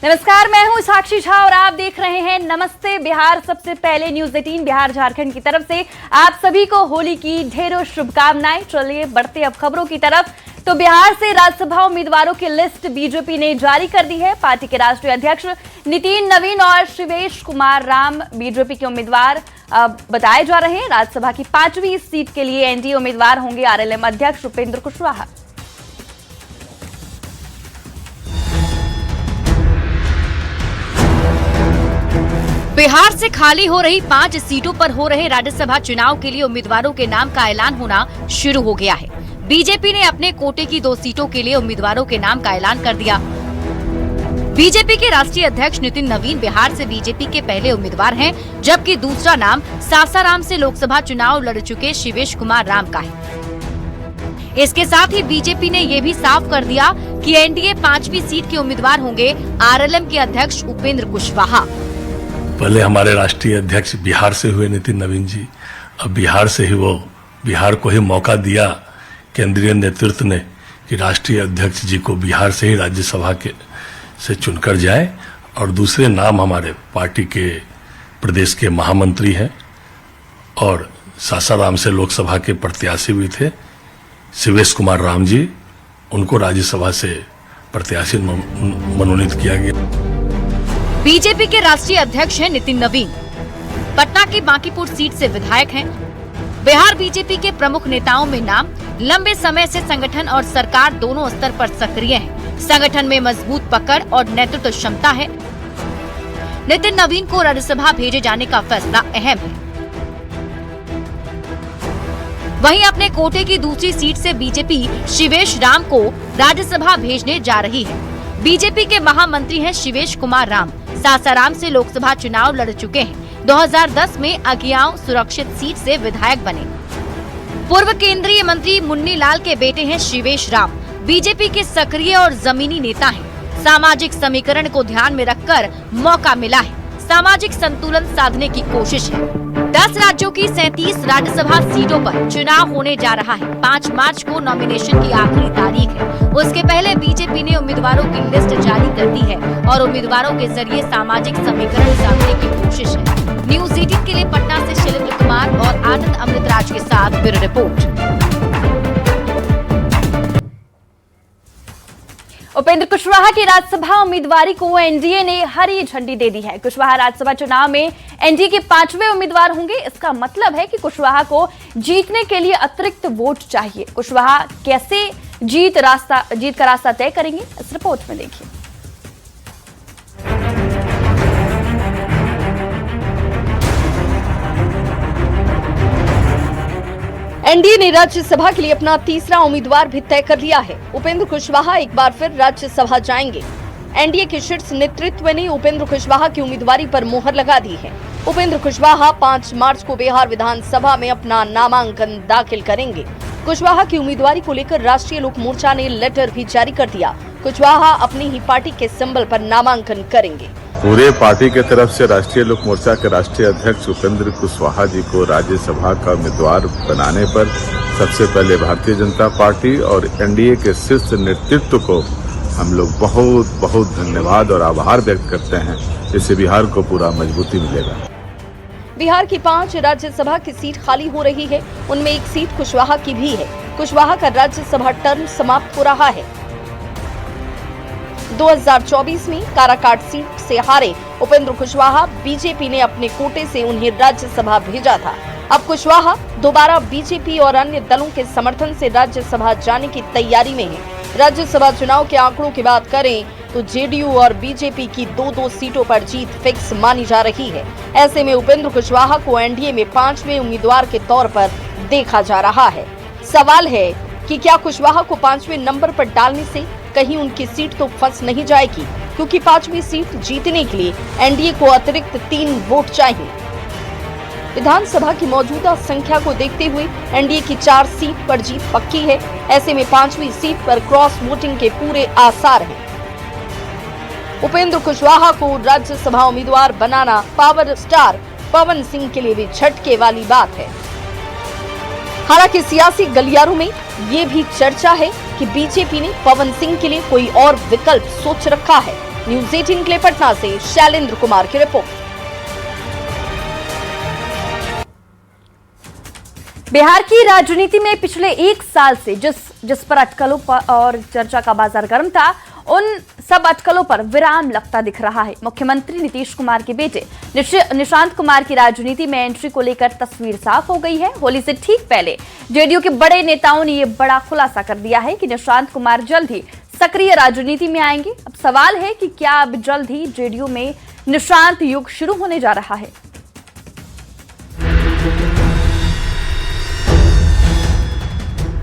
नमस्कार, मैं हूं साक्षी झा और आप देख रहे हैं नमस्ते बिहार। सबसे पहले न्यूज 18 बिहार झारखंड की तरफ से आप सभी को होली की ढेरों शुभकामनाएं। चलिए बढ़ते अब खबरों की तरफ। तो बिहार से राज्यसभा उम्मीदवारों की लिस्ट बीजेपी ने जारी कर दी है। पार्टी के राष्ट्रीय अध्यक्ष नितिन नवीन और शिवेश कुमार राम बीजेपी के उम्मीदवार बताए जा रहे हैं। राज्यसभा की 5वीं सीट के लिए एनडीए उम्मीदवार होंगे आरएलएम अध्यक्ष उपेंद्र कुशवाहा। बिहार से खाली हो रही 5 सीटों पर हो रहे राज्यसभा चुनाव के लिए उम्मीदवारों के नाम का ऐलान होना शुरू हो गया है। बीजेपी ने अपने कोटे की 2 सीटों के लिए उम्मीदवारों के नाम का ऐलान कर दिया। बीजेपी के राष्ट्रीय अध्यक्ष नितिन नवीन बिहार से बीजेपी के पहले उम्मीदवार हैं, जबकि दूसरा नाम सासाराम से लोकसभा चुनाव लड़ चुके शिवेश कुमार राम का है। इसके साथ ही बीजेपी ने ये भी साफ कर दिया कि एनडीए 5वीं सीट के उम्मीदवार होंगे आरएलएम के अध्यक्ष उपेंद्र कुशवाहा। पहले हमारे राष्ट्रीय अध्यक्ष बिहार से हुए नितिन नवीन जी, अब बिहार से ही वो बिहार को ही मौका दिया केंद्रीय नेतृत्व ने कि राष्ट्रीय अध्यक्ष जी को बिहार से ही राज्यसभा के से चुनकर जाए। और दूसरे नाम हमारे पार्टी के प्रदेश के महामंत्री हैं और सासाराम से लोकसभा के प्रत्याशी भी थे शिवेश कुमार राम जी, उनको राज्यसभा से प्रत्याशी मनोनीत किया गया। बीजेपी के राष्ट्रीय अध्यक्ष हैं नितिन नवीन, पटना की बांकीपुर सीट से विधायक हैं। बिहार बीजेपी के प्रमुख नेताओं में नाम लंबे समय से संगठन और सरकार दोनों स्तर पर सक्रिय हैं। संगठन में मजबूत पकड़ और नेतृत्व क्षमता है। नितिन नवीन को राज्यसभा भेजे जाने का फैसला अहम है। वहीं अपने कोटे की दूसरी सीट से बीजेपी शिवेश राम को राज्यसभा भेजने जा रही है। बीजेपी के महामंत्री हैं शिवेश कुमार राम, सासाराम से लोकसभा चुनाव लड़ चुके हैं। 2010 में अगियाव सुरक्षित सीट से विधायक बने। पूर्व केंद्रीय मंत्री मुन्नी लाल के बेटे हैं शिवेश राम, बीजेपी के सक्रिय और जमीनी नेता हैं। सामाजिक समीकरण को ध्यान में रखकर मौका मिला है। सामाजिक संतुलन साधने की कोशिश है। 10 राज्यों की 37 राज्यसभा सीटों पर चुनाव होने जा रहा है। 5 मार्च को नॉमिनेशन की आखिरी तारीख है। उसके पहले बीजेपी ने उम्मीदवारों की लिस्ट जारी कर दी है और उम्मीदवारों के जरिए सामाजिक समीकरण साधने की कोशिश है। न्यूज 18 के लिए पटना से शैलेंद्र कुमार और आनंद अमृतराज के साथ ब्यूरो रिपोर्ट। उपेंद्र कुशवाहा की राज्यसभा उम्मीदवारी को एनडीए ने हरी झंडी दे दी है। कुशवाहा राज्यसभा चुनाव में एनडीए के 5वें उम्मीदवार होंगे। इसका मतलब है कि कुशवाहा को जीतने के लिए अतिरिक्त वोट चाहिए। कुशवाहा कैसे जीत का रास्ता तय करेंगे, इस रिपोर्ट में देखिए। एनडीए ने राज्यसभा के लिए अपना तीसरा उम्मीदवार भी तय कर लिया है। उपेंद्र कुशवाहा एक बार फिर राज्यसभा जाएंगे। एनडीए के शीर्ष नेतृत्व ने उपेंद्र कुशवाहा की उम्मीदवारी पर मोहर लगा दी है। उपेंद्र कुशवाहा 5 मार्च को बिहार विधानसभा में अपना नामांकन दाखिल करेंगे। कुशवाहा की उम्मीदवारी को लेकर राष्ट्रीय लोक मोर्चा ने लेटर भी जारी कर दिया। कुशवाहा अपनी ही पार्टी के सिंबल पर नामांकन करेंगे। पूरे पार्टी की तरफ से राष्ट्रीय लोक मोर्चा के राष्ट्रीय अध्यक्ष उपेंद्र कुशवाहा जी को राज्यसभा का उम्मीदवार बनाने पर सबसे पहले भारतीय जनता पार्टी और एनडीए के शीर्ष नेतृत्व को हम लोग बहुत बहुत धन्यवाद और आभार व्यक्त करते हैं। इससे बिहार को पूरा मजबूती मिलेगा। बिहार की 5 राज्यसभा की सीट खाली हो रही है। उनमें एक सीट कुशवाहा की भी है। कुशवाहा का राज्यसभा टर्म समाप्त हो रहा है। 2024 में काराकाट सीट से हारे उपेंद्र कुशवाहा बीजेपी ने अपने कोटे से उन्हें राज्यसभा भेजा था। अब कुशवाहा दोबारा बीजेपी और अन्य दलों के समर्थन से राज्यसभा जाने की तैयारी में है। राज्यसभा चुनाव के आंकड़ों की बात करें तो जेडीयू और बीजेपी की 2-2 सीटों पर जीत फिक्स मानी जा रही है। ऐसे में उपेंद्र कुशवाहा को एनडीए में 5वें उम्मीदवार के तौर पर देखा जा रहा है। सवाल है कि क्या कुशवाहा को 5वें नंबर पर डालने से कहीं उनकी सीट तो फंस नहीं जाएगी, क्योंकि 5वीं सीट जीतने के लिए एनडीए को अतिरिक्त 3 वोट चाहिए। विधानसभा की मौजूदा संख्या को देखते हुए एनडीए की 4 सीट पर जीत पक्की है। ऐसे में 5वीं सीट पर क्रॉस वोटिंग के पूरे आसार हैं। उपेंद्र कुशवाहा को राज्यसभा उम्मीदवार बनाना पावर स्टार पवन सिंह के लिए भी झटके वाली बात है। हालांकि सियासी गलियारों में ये भी चर्चा है कि बीजेपी ने पवन सिंह के लिए कोई और विकल्प सोच रखा है। न्यूज 18 के लिए पटना से शैलेंद्र कुमार की रिपोर्ट। बिहार की राजनीति में पिछले एक साल से जिस पर अटकलों पर और चर्चा का बाजार गर्म था, उन सब अटकलों पर विराम लगता दिख रहा है। मुख्यमंत्री नीतीश कुमार के बेटे निशांत कुमार की राजनीति में एंट्री को लेकर तस्वीर साफ हो गई है। होली से ठीक पहले जेडीयू के बड़े नेताओं ने यह बड़ा खुलासा कर दिया है कि निशांत कुमार जल्द ही सक्रिय राजनीति में आएंगे। अब सवाल है कि क्या अब जल्द ही जेडीयू में निशांत युग शुरू होने जा रहा है।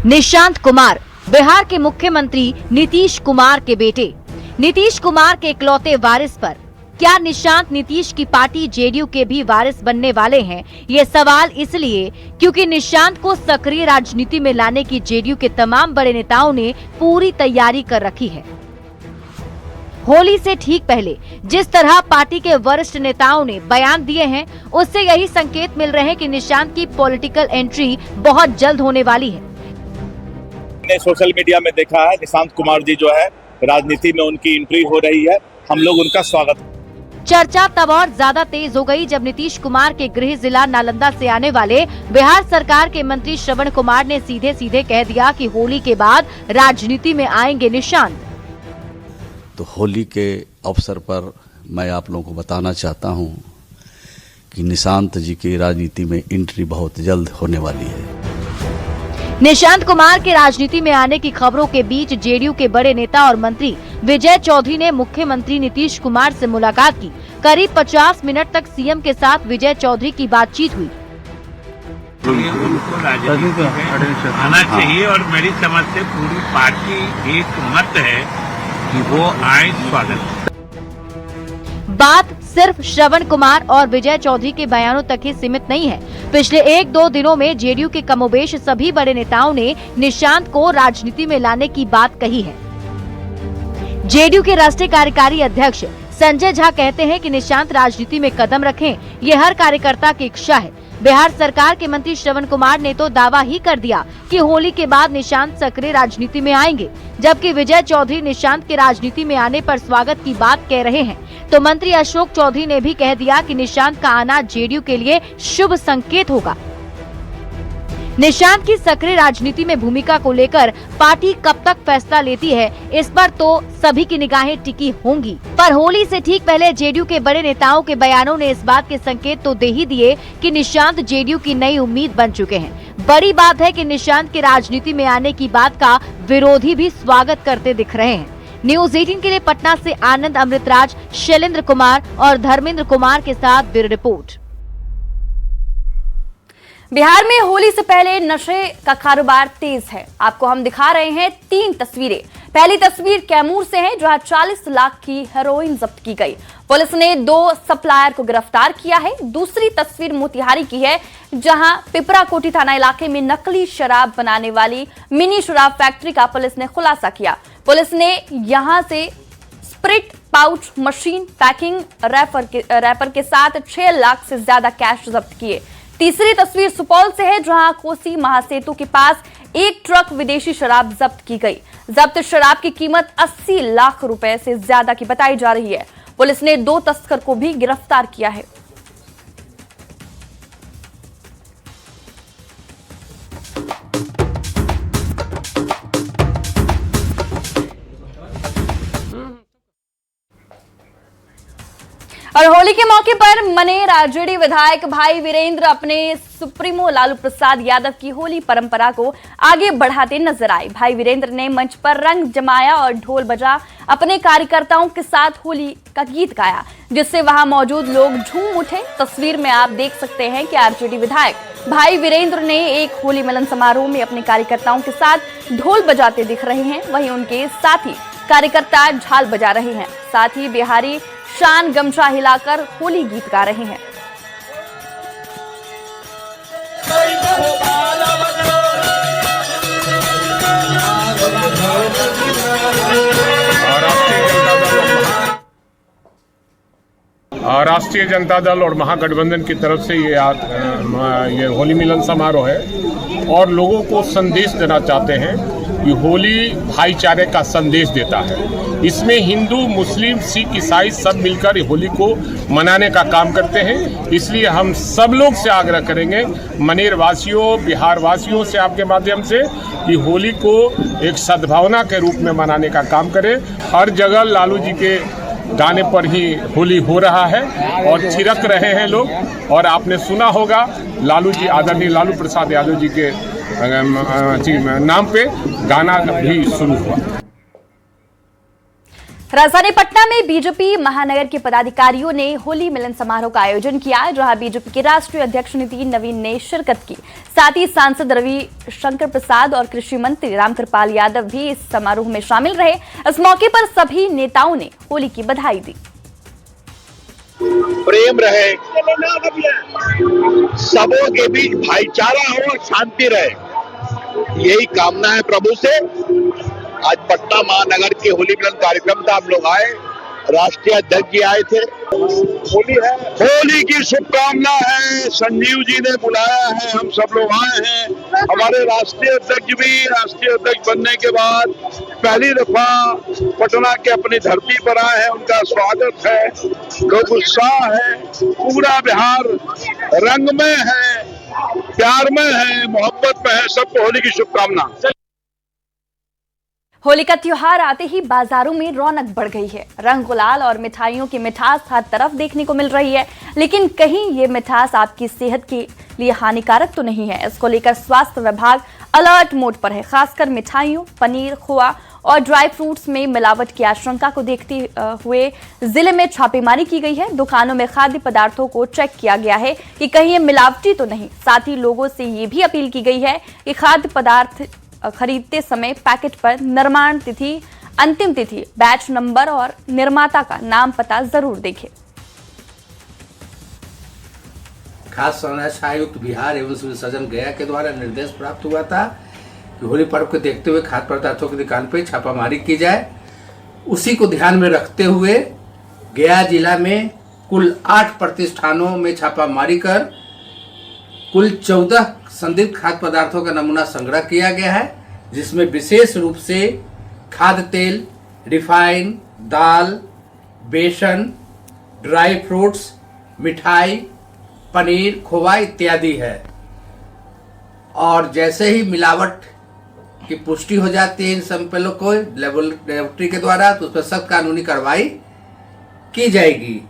निशांत कुमार बिहार के मुख्यमंत्री नीतीश कुमार के बेटे। नीतीश कुमार के इकलौते वारिस पर क्या निशांत नीतीश की पार्टी जेडीयू के भी वारिस बनने वाले हैं? ये सवाल इसलिए क्योंकि निशांत को सक्रिय राजनीति में लाने की जेडीयू के तमाम बड़े नेताओं ने पूरी तैयारी कर रखी है। होली से ठीक पहले जिस तरह पार्टी के वरिष्ठ नेताओं ने बयान दिए हैं, उससे यही संकेत मिल रहे हैं कि निशांत की पॉलिटिकल एंट्री बहुत जल्द होने वाली है। ने सोशल मीडिया में देखा है निशांत कुमार जी जो है राजनीति में उनकी एंट्री हो रही है, हम लोग उनका स्वागत। चर्चा तब और ज्यादा तेज हो गई जब नीतीश कुमार के गृह जिला नालंदा से आने वाले बिहार सरकार के मंत्री श्रवण कुमार ने सीधे सीधे कह दिया कि होली के बाद राजनीति में आएंगे निशांत। तो होली के अवसर पर मैं आप लोगों को बताना चाहता हूं कि निशांत जी की राजनीति में एंट्री बहुत जल्द होने वाली है। निशांत कुमार के राजनीति में आने की खबरों के बीच जेडीयू के बड़े नेता और मंत्री विजय चौधरी ने मुख्यमंत्री नीतीश कुमार से मुलाकात की। करीब 50 मिनट तक सीएम के साथ विजय चौधरी की बातचीत हुई। उनको राजनीति में आना चाहिए और मेरी समझ से पूरी पार्टी एक मत है कि वो आए, स्वागत। बात सिर्फ श्रवण कुमार और विजय चौधरी के बयानों तक ही सीमित नहीं है। पिछले 1-2 दिनों में जेडीयू के कमोबेश सभी बड़े नेताओं ने निशांत को राजनीति में लाने की बात कही है। जेडीयू के राष्ट्रीय कार्यकारी अध्यक्ष संजय झा कहते हैं कि निशांत राजनीति में कदम रखें, ये हर कार्यकर्ता की इच्छा है। बिहार सरकार के मंत्री श्रवण कुमार ने तो दावा ही कर दिया कि होली के बाद निशांत सक्रिय राजनीति में आएंगे, जबकि विजय चौधरी निशांत के राजनीति में आने पर स्वागत की बात कह रहे हैं। तो मंत्री अशोक चौधरी ने भी कह दिया कि निशांत का आना जेडीयू के लिए शुभ संकेत होगा। निशांत की सक्रिय राजनीति में भूमिका को लेकर पार्टी कब तक फैसला लेती है, इस पर तो सभी की निगाहें टिकी होंगी। पर होली से ठीक पहले जेडीयू के बड़े नेताओं के बयानों ने इस बात के संकेत तो दे ही दिए कि निशांत जेडीयू की नई उम्मीद बन चुके हैं। बड़ी बात है कि निशांत की राजनीति में आने की बात का विरोधी भी स्वागत करते दिख रहे हैं। न्यूज 18 के लिए पटना से आनंद अमृतराज, शैलेंद्र कुमार और धर्मेंद्र कुमार के साथ ब्यूरो रिपोर्ट। बिहार में होली से पहले नशे का कारोबार तेज है। आपको हम दिखा रहे हैं 3 तस्वीरें। पहली तस्वीर कैमूर से है, जहां 40 लाख की हेरोइन जब्त की गई। पुलिस ने 2 सप्लायर को गिरफ्तार किया है। दूसरी तस्वीर मोतिहारी की है, जहां पिपराकोठी थाना इलाके में नकली शराब बनाने वाली मिनी शराब फैक्ट्री का पुलिस ने खुलासा किया। पुलिस ने यहां से spirit pouch machine, packing wrapper के साथ 6 लाख से ज्यादा कैश जब्त किए। तीसरी तस्वीर सुपौल से है, जहां कोसी महासेतु के पास एक ट्रक विदेशी शराब जब्त की गई। जब्त शराब की कीमत 80 लाख रुपए से ज्यादा की बताई जा रही है। पुलिस ने 2 तस्कर को भी गिरफ्तार किया है। और होली के मौके पर मनेर आरजेडी विधायक भाई वीरेंद्र अपने सुप्रीमो लालू प्रसाद यादव की होली परंपरा को आगे बढ़ाते नजर आए। भाई वीरेंद्र ने मंच पर रंग जमाया और ढोल बजा अपने कार्यकर्ताओं के साथ होली का गीत गाया, जिससे वहां मौजूद लोग झूम उठे। तस्वीर में आप देख सकते हैं कि आरजेडी विधायक भाई वीरेंद्र ने एक होली मिलन समारोह में अपने कार्यकर्ताओं के साथ ढोल बजाते दिख रहे हैं। वहीं उनके साथी कार्यकर्ता झाल बजा रहे हैं। साथ ही बिहारी शान गमछा हिलाकर होली गीत गा रहे हैं। राष्ट्रीय जनता दल और महागठबंधन की तरफ से ये होली मिलन समारोह है। और लोगों को संदेश देना चाहते हैं कि होली भाईचारे का संदेश देता है। इसमें हिंदू, मुस्लिम, सिख, ईसाई सब मिलकर होली को मनाने का काम करते हैं। इसलिए हम सब लोग से आग्रह करेंगे, मनेर वासियों, बिहार वासियों से आपके माध्यम से, कि होली को एक सद्भावना के रूप में मनाने का काम करें। हर जगह लालू जी के गाने पर ही होली हो रहा है और थिरक रहे हैं लोग। और आपने सुना होगा लालू जी, आदरणीय लालू प्रसाद यादव जी के नाम पे गाना भी शुरू हुआ। राजधानी पटना में बीजेपी महानगर के पदाधिकारियों ने होली मिलन समारोह का आयोजन किया, जहां बीजेपी के राष्ट्रीय अध्यक्ष नितिन नवीन ने शिरकत की। साथ ही सांसद रवि शंकर प्रसाद और कृषि मंत्री रामकृपाल यादव भी इस समारोह में शामिल रहे। इस मौके पर सभी नेताओं ने होली की बधाई दी। प्रेम रहे, सबों के बीच भाईचारा हो और शांति रहे, यही कामना है प्रभु से। आज पटना महानगर के होली मिलन कार्यक्रम था, हम लोग आए, राष्ट्रीय अध्यक्ष जी आए थे। होली है, होली की शुभकामना है, संजीव जी ने बुलाया है, हम सब लोग आए हैं। हमारे राष्ट्रीय अध्यक्ष भी राष्ट्रीय अध्यक्ष बनने के बाद पहली दफा पटना के अपनी धरती पर आए हैं, उनका स्वागत है। लोग उत्साह है, पूरा बिहार रंग में है, प्यार में है, मोहब्बत में है। सबको होली की शुभकामना। होली का त्योहार आते ही बाजारों में रौनक बढ़ गई है। रंग गुलाल और मिठाइयों की मिठास हर तरफ देखने को मिल रही है, लेकिन कहीं ये मिठास आपकी सेहत के लिए हानिकारक तो नहीं है। इसको लेकर स्वास्थ्य विभाग अलर्ट मोड पर है। खासकर मिठाइयों, पनीर, खोआ और ड्राई फ्रूट्स में मिलावट की आशंका को देखते हुए जिले में छापेमारी की गई है। दुकानों में खाद्य पदार्थों को चेक किया गया है कि कहीं ये मिलावटी तो नहीं। साथ ही लोगों से ये भी अपील की गई है कि खाद्य पदार्थ खरीदते समय पैकेट पर निर्माण तिथि, अंतिम तिथि, बैच नंबर और निर्माता का नाम पता जरूर देखें। खास संरक्षण आयुक्त बिहार एवं सिविल सर्जन गया के द्वारा निर्देश प्राप्त हुआ था कि होली पर्व को देखते हुए खाद्य पदार्थों की दुकान पर छापामारी की जाए। उसी को ध्यान में रखते हुए गया जिला में कुल 8 प्रतिष्ठानों में छापामारी कर कुल 14 संदिग्ध खाद्य पदार्थों का नमूना संग्रह किया गया है, जिसमें विशेष रूप से खाद्य तेल, रिफाइन, दाल, बेसन, ड्राई फ्रूट्स, मिठाई, पनीर, खोवा इत्यादि है। और जैसे ही मिलावट की पुष्टि हो जाती है इन सैंपलों को लेबोरेटरी के द्वारा, तो उस पर सख्त कानूनी कार्रवाई की जाएगी।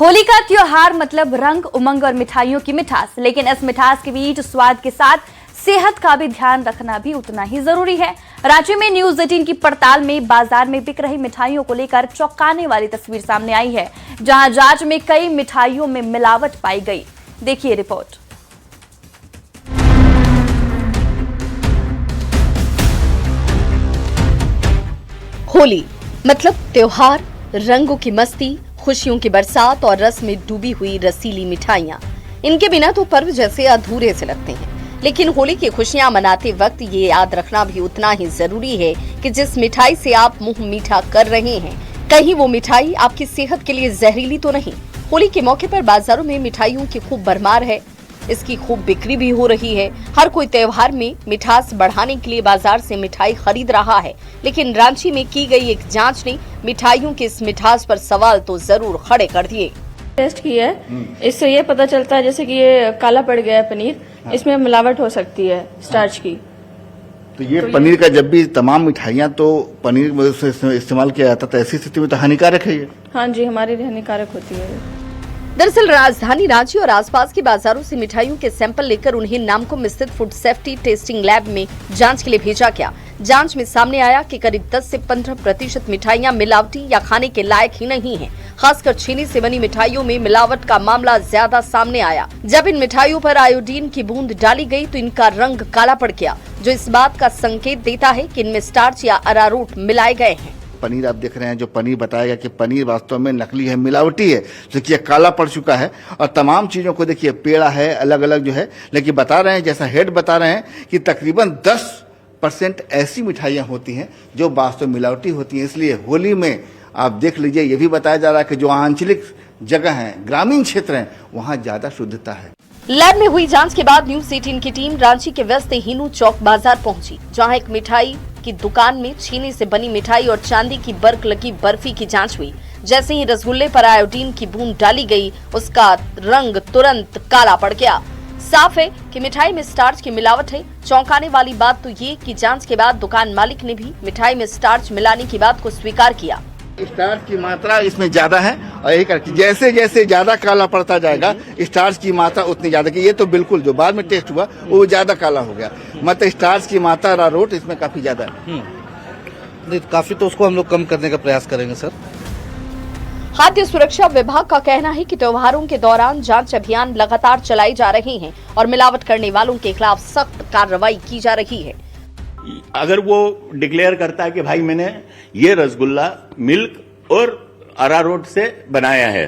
होली का त्योहार मतलब रंग, उमंग और मिठाइयों की मिठास, लेकिन इस मिठास के बीच स्वाद के साथ सेहत का भी ध्यान रखना भी उतना ही जरूरी है। राज्य में न्यूज़ 18 की पड़ताल में बाजार में बिक रही मिठाइयों को लेकर चौंकाने वाली तस्वीर सामने आई है, जहां जांच में कई मिठाइयों में मिलावट पाई गई। देखिए रिपोर्ट। होली मतलब त्योहार, रंगों की मस्ती, खुशियों की बरसात और रस में डूबी हुई रसीली मिठाइयाँ। इनके बिना तो पर्व जैसे अधूरे से लगते हैं। लेकिन होली की खुशियां मनाते वक्त ये याद रखना भी उतना ही जरूरी है कि जिस मिठाई से आप मुंह मीठा कर रहे हैं, कहीं वो मिठाई आपकी सेहत के लिए जहरीली तो नहीं। होली के मौके पर बाजारों में मिठाइयों की खूब भरमार है, इसकी खूब बिक्री भी हो रही है। हर कोई त्योहार में मिठास बढ़ाने के लिए बाजार से मिठाई खरीद रहा है, लेकिन रांची में की गई एक जांच ने मिठाइयों की इस मिठास पर सवाल तो जरूर खड़े कर दिए। टेस्ट किया है, इससे ये पता चलता है जैसे कि ये काला पड़ गया है पनीर, इसमें मिलावट हो सकती है स्टार्च की। तो ये पनीर का जब भी तमाम मिठाइयाँ तो पनीर से इस्तेमाल किया जाता है, ऐसी स्थिति में तो हानिकारक है ये। हाँ जी, हमारे लिए हानिकारक होती है। दरअसल राजधानी रांची और आसपास के बाजारों से मिठाइयों के सैंपल लेकर उन्हें नामकुम स्थित फूड सेफ्टी टेस्टिंग लैब में जांच के लिए भेजा गया। जांच में सामने आया कि करीब 10 से 15% मिठाइयां मिलावटी या खाने के लायक ही नहीं हैं। खासकर चीनी से बनी मिठाइयों में मिलावट का मामला ज्यादा सामने आया। जब इन मिठाइयों पर आयोडीन की बूंद डाली गई तो इनका रंग काला पड़ गया, जो इस बात का संकेत देता है कि इनमें स्टार्च या अरारोट मिलाए गए हैं। पनीर आप देख रहे हैं, जो पनीर बताया कि पनीर वास्तव में नकली है, मिलावटी है, देखिए काला पड़ चुका है। और तमाम चीज़ों को देखिए पेड़ा है, अलग अलग जो है, लेकिन बता रहे हैं, जैसा हेड बता रहे हैं कि तकरीबन 10% ऐसी मिठाइयाँ होती हैं जो वास्तव में मिलावटी होती हैं। इसलिए होली में आप देख लीजिए, ये भी बताया जा रहा है कि जो आंचलिक जगह हैं, ग्रामीण क्षेत्र हैं, वहाँ ज़्यादा शुद्धता है। लैब में हुई जांच के बाद न्यूज 18 की टीम रांची के व्यस्त हिनू चौक बाजार पहुंची, जहां एक मिठाई की दुकान में छेने से बनी मिठाई और चांदी की बर्क लगी बर्फी की जांच हुई। जैसे ही रसगुल्ले पर आयोडीन की बूंद डाली गई, उसका रंग तुरंत काला पड़ गया। साफ है कि मिठाई में स्टार्च की मिलावट है। चौंकाने वाली बात तो ये कि जांच के बाद दुकान मालिक ने भी मिठाई में स्टार्च मिलाने की बात को स्वीकार किया। स्टार्च की मात्रा इसमें ज्यादा है और यही करके जैसे जैसे ज्यादा काला पड़ता जाएगा, स्टार्च की मात्रा उतनी ज्यादा की। ये तो बिल्कुल जो बाद में टेस्ट हुआ वो ज्यादा काला हो गया, मतलब स्टार्च की मात्रा अरारोट इसमें काफी ज्यादा है। काफी तो उसको हम लोग कम करने का प्रयास करेंगे सर। खाद्य सुरक्षा विभाग का कहना है कि त्योहारों के दौरान जांच अभियान लगातार चलाए जा रहे हैं और मिलावट करने वालों के खिलाफ सख्त कार्रवाई की जा रही है। अगर वो डिक्लेयर करता है कि भाई मैंने ये रसगुल्ला मिल्क और अरारोट से बनाया है,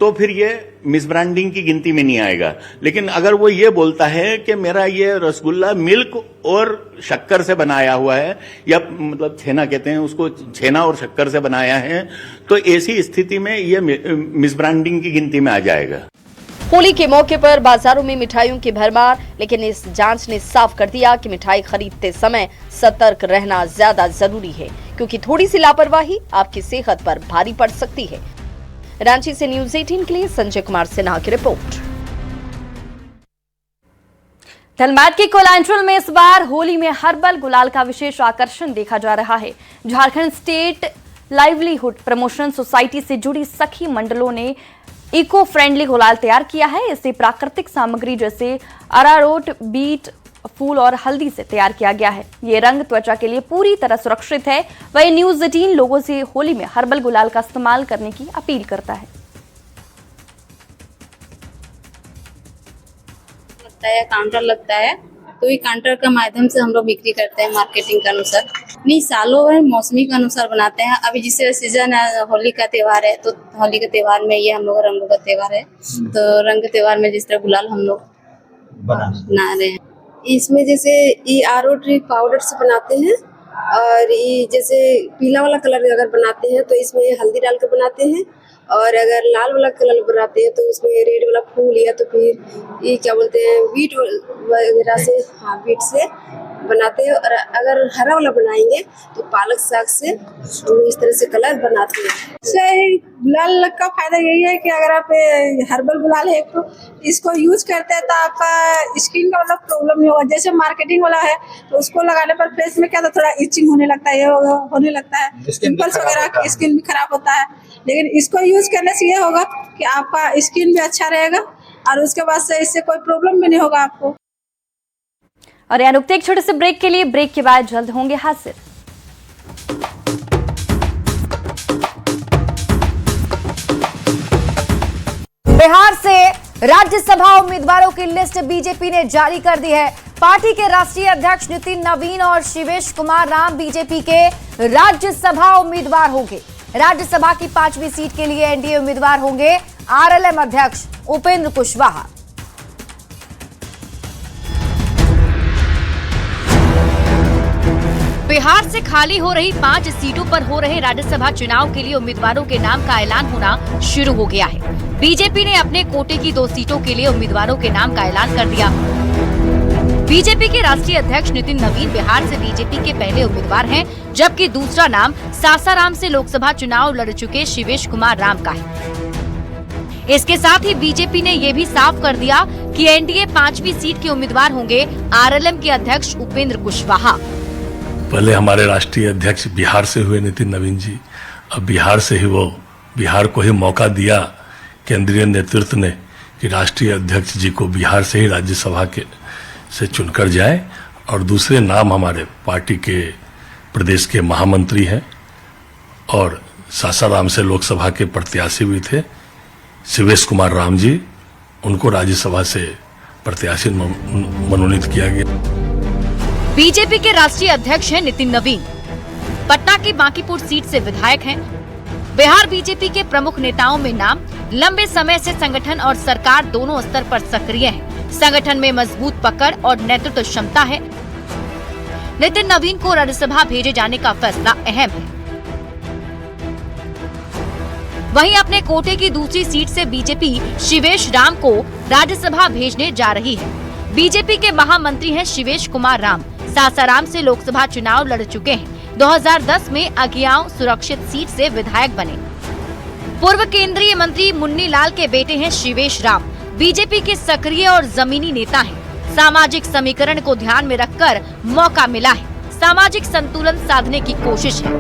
तो फिर ये मिसब्रांडिंग की गिनती में नहीं आएगा। लेकिन अगर वो ये बोलता है कि मेरा ये रसगुल्ला मिल्क और शक्कर से बनाया हुआ है, या मतलब छेना कहते हैं उसको, छेना और शक्कर से बनाया है, तो ऐसी स्थिति में ये मिसब्रांडिंग की गिनती में आ जाएगा। होली के मौके पर बाजारों में मिठाइयों की भरमार, लेकिन इस जांच ने साफ कर दिया कि मिठाई खरीदते समय सतर्क रहना ज्यादा जरूरी है, क्योंकि थोड़ी सी लापरवाही आपकी सेहत पर भारी पड़ सकती है। रांची से न्यूज 18 के लिए संजय कुमार सिन्हा की रिपोर्ट। धनबाद के कोलांचल में इस बार होली में हर्बल गुलाल का विशेष आकर्षण देखा जा रहा है। Jharkhand state livelihood promotion society से जुड़ी सखी मंडलों ने इको फ्रेंडली गुलाल तैयार किया है। इसे प्राकृतिक सामग्री जैसे अरारोट, बीट, फूल और हल्दी से तैयार किया गया है। ये रंग त्वचा के लिए पूरी तरह सुरक्षित है। वही न्यूज 18 लोगों से होली में हर्बल गुलाल का इस्तेमाल करने की अपील करता है। काउंटर लगता है, तो ये काउंटर का माध्यम से हम लोग बिक्री करते हैं मार्केटिंग के अनुसार। नहीं, सालों भर मौसमी के अनुसार बनाते हैं। अभी जिससे सीजन है, होली का त्योहार है, तो होली के त्योहार में ये हम लोग रंगों का त्योहार है, तो रंग के त्योहार में जिस तरह गुलाल हम लोग बना रहे हैं। इसमें जैसे ये अरारोट पाउडर से बनाते हैं, और ये जैसे पीला वाला कलर अगर बनाते हैं तो इसमें हल्दी डाल कर बनाते हैं, और अगर लाल वाला कलर बनाते हैं तो उसमें रेड वाला फूल या तो फिर ये क्या बोलते हैं बीट वगैरह से, हाँ बीट से बनाते हैं। और अगर हरा वाला बनाएंगे तो पालक साग से इस तरह से कलर बनाते हैं। सही गुलाल का फायदा यही है कि अगर आप हर्बल गुलाल है तो इसको यूज करते हैं तो आपका स्किन का मतलब प्रॉब्लम नहीं होगा। जैसे मार्केटिंग वाला है तो उसको लगाने पर फेस में क्या तो थोड़ा इचिंग होने लगता है, ये होने लगता है, पिंपल्स वगैरह, स्किन भी खराब होता है। लेकिन इसको यूज करने से ये होगा कि आपका स्किन भी अच्छा रहेगा और उसके बाद से इससे कोई प्रॉब्लम भी नहीं होगा आपको। और यहाँ रुकते एक छोटे से ब्रेक के लिए। ब्रेक के बाद जल्द होंगे हाजिर। बिहार से राज्यसभा उम्मीदवारों की लिस्ट बीजेपी ने जारी कर दी है। पार्टी के राष्ट्रीय अध्यक्ष नितिन नवीन और शिवेश कुमार राम बीजेपी के राज्यसभा उम्मीदवार होंगे। राज्यसभा की 5वीं सीट के लिए एनडीए उम्मीदवार होंगे आरएलएम अध्यक्ष उपेंद्र कुशवाहा। बिहार से खाली हो रही 5 सीटों पर हो रहे राज्यसभा चुनाव के लिए उम्मीदवारों के नाम का ऐलान होना शुरू हो गया है। बीजेपी ने अपने कोटे की 2 सीटों के लिए उम्मीदवारों के नाम का ऐलान कर दिया। बीजेपी के राष्ट्रीय अध्यक्ष नितिन नवीन बिहार से बीजेपी के पहले उम्मीदवार हैं, जबकि दूसरा नाम सासाराम से लोकसभा चुनाव लड़ चुके शिवेश कुमार राम का है। इसके साथ ही बीजेपी ने ये भी साफ कर दिया कि एनडीए 5वीं सीट के उम्मीदवार होंगे आरएलएम के अध्यक्ष उपेंद्र कुशवाहा। पहले हमारे राष्ट्रीय अध्यक्ष बिहार से हुए नितिन नवीन जी, अब बिहार से ही वो बिहार को ही मौका दिया केंद्रीय नेतृत्व ने कि राष्ट्रीय अध्यक्ष जी को बिहार से ही राज्यसभा के से चुनकर जाए। और दूसरे नाम हमारे पार्टी के प्रदेश के महामंत्री हैं और सासाराम से लोकसभा के प्रत्याशी भी थे शिवेश कुमार राम जी, उनको राज्यसभा से प्रत्याशी मनोनीत किया गया। बीजेपी के राष्ट्रीय अध्यक्ष हैं नितिन नवीन। पटना की बांकीपुर सीट से विधायक हैं। बिहार बीजेपी के प्रमुख नेताओं में नाम, लंबे समय से संगठन और सरकार दोनों स्तर पर सक्रिय हैं। संगठन में मजबूत पकड़ और नेतृत्व क्षमता है। नितिन नवीन को राज्यसभा भेजे जाने का फैसला अहम है। वहीं अपने कोटे की दूसरी सीट से बीजेपी शिवेश राम को राज्यसभा भेजने जा रही है। बीजेपी के महामंत्री हैं शिवेश कुमार राम। सासाराम से लोकसभा चुनाव लड़ चुके हैं। 2010 में अगियाओं सुरक्षित सीट से विधायक बने। पूर्व केंद्रीय मंत्री मुन्नी लाल के बेटे हैं शिवेश राम। बीजेपी के सक्रिय और जमीनी नेता हैं। सामाजिक समीकरण को ध्यान में रखकर मौका मिला है। सामाजिक संतुलन साधने की कोशिश है।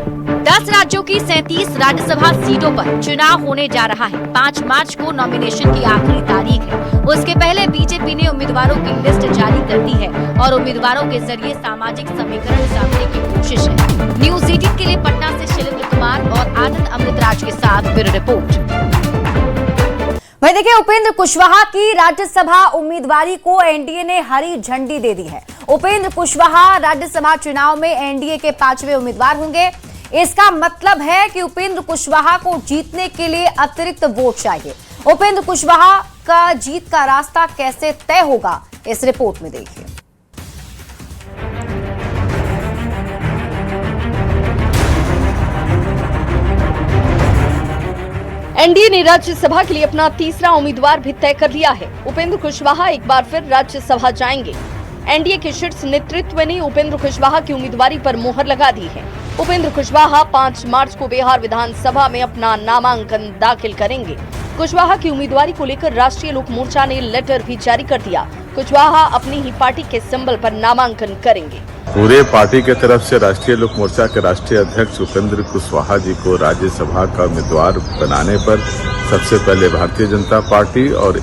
10 राज्यों की 37 राज्यसभा सीटों पर चुनाव होने जा रहा है। 5 मार्च को नॉमिनेशन की आखिरी तारीख है। उसके पहले बीजेपी ने उम्मीदवारों की लिस्ट जारी कर दी है और उम्मीदवारों के जरिए सामाजिक समीकरण साधने की कोशिश है। न्यूज 18 के लिए पटना से शैलेंद्र कुमार और आनंद अमृतराज के साथ ब्यूरो रिपोर्ट। वही देखिए, उपेंद्र कुशवाहा की राज्यसभा उम्मीदवारी को एनडीए ने हरी झंडी दे दी है। उपेंद्र कुशवाहा राज्यसभा चुनाव में एनडीए के 5वें उम्मीदवार होंगे। इसका मतलब है कि उपेंद्र कुशवाहा को जीतने के लिए अतिरिक्त वोट चाहिए। उपेंद्र कुशवाहा का जीत का रास्ता कैसे तय होगा, इस रिपोर्ट में देखिए। एनडीए ने राज्यसभा के लिए अपना तीसरा उम्मीदवार भी तय कर लिया है। उपेंद्र कुशवाहा एक बार फिर राज्यसभा जाएंगे। एनडीए के शीर्ष नेतृत्व ने उपेंद्र कुशवाहा की उम्मीदवारी पर मोहर लगा दी है। उपेंद्र कुशवाहा 5 मार्च को बिहार विधानसभा में अपना नामांकन दाखिल करेंगे। कुशवाहा की उम्मीदवारी को लेकर राष्ट्रीय लोक मोर्चा ने लेटर भी जारी कर दिया। कुशवाहा अपनी ही पार्टी के सिंबल पर नामांकन करेंगे। पूरे पार्टी के तरफ से राष्ट्रीय लोक मोर्चा के राष्ट्रीय अध्यक्ष उपेंद्र कुशवाहा जी को राज्यसभा का उम्मीदवार बनाने पर सबसे पहले भारतीय जनता पार्टी और